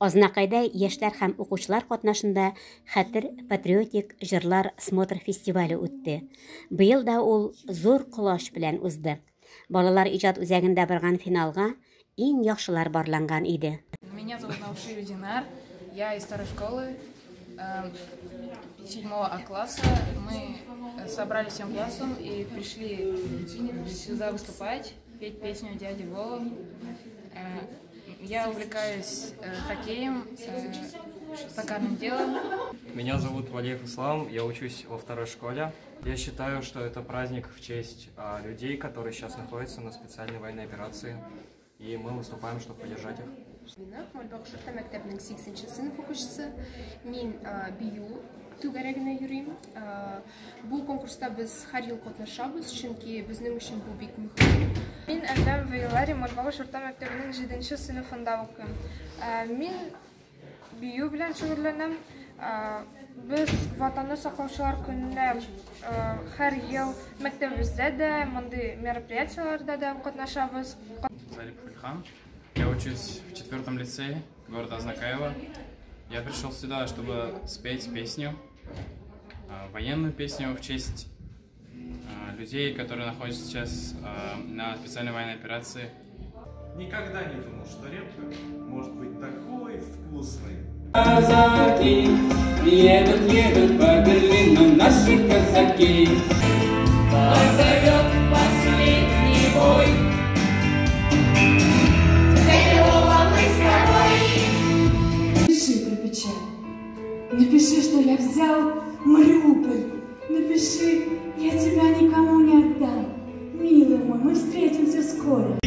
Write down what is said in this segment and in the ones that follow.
Азнакайда яшьләр һәм укучылар катнашында Хәтер патриотик җырлар смотр фестивале үтте. Быел да ул зур колаш белән узды. Балалар иҗат үзәгендә барган финалга иң яхшылар барланган иде. Меня зовут Наушир Динар, я из старой школы 7 А класса. Мы собрались всем классом и пришли сюда выступать, петь песню дяди Вовы. Я увлекаюсь хоккеем, стаканным делом. Меня зовут Валиев Ислам, я учусь во второй школе. Я считаю, что это праздник в честь людей, которые сейчас находятся на специальной военной операции, и мы выступаем, чтобы поддержать их. Мальбагышырта мәктәбенең 8-нче сыйныф укучысы. Мин бию түгәрәгенә йөрим. Бу конкурста без һәр ел катнашабыз, чөнки безнең өчен бу бик мөһим. Мин Әлдәм Вейлари Мальбагышырта мәктәбенең 7-нче сыйныфында укыйм. Мин бию белән шөгыльләнәм. Без ватанны саклаучылар көненә һәр ел мәктәбебездә дә, мондый мероприятияләрдә дә катнашабыз. Я учусь в 4-м лицее города Азнакаева. Я пришел сюда, чтобы спеть песню, военную песню в честь людей, которые находятся сейчас на специальной военной операции. Никогда не думал, что рэп может быть такой вкусный. Казаки, едут по Берлину наши казаки. Позовет последний бой. Напиши, что я взял Мариуполь. Напиши, я тебя никому не отдам. Милый мой, мы встретимся скоро.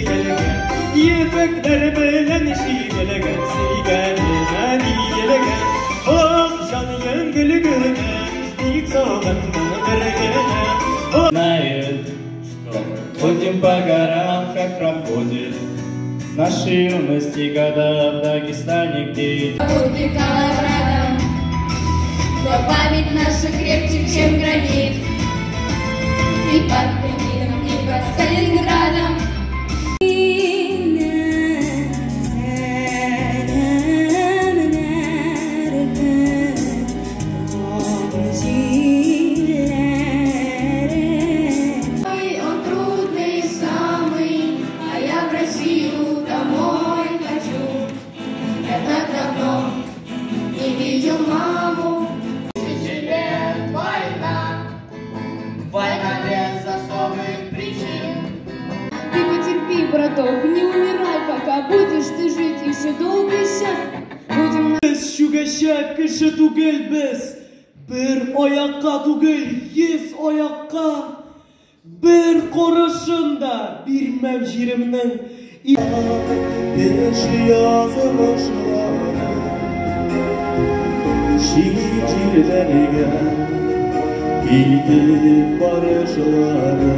Знает, что ходим по горам, как проходит наши юности года в Дагестане, где но память наша крепче, чем гранит. И под Лениным, и под Сталинградом. Ой, он трудный самый, а я в Россию домой хочу. Я так давно не видел маму. Война без особых причин. Ты потерпи, браток, не умирай пока. Будешь ты жить еще долго и счастливо. Будем Шугашак кеше түгел без. Бер аякка түгел, 100 аякка. Бер карашында бирмәм җиремнең. Яшь язмышлары. Җирдәгә китеп барышлары.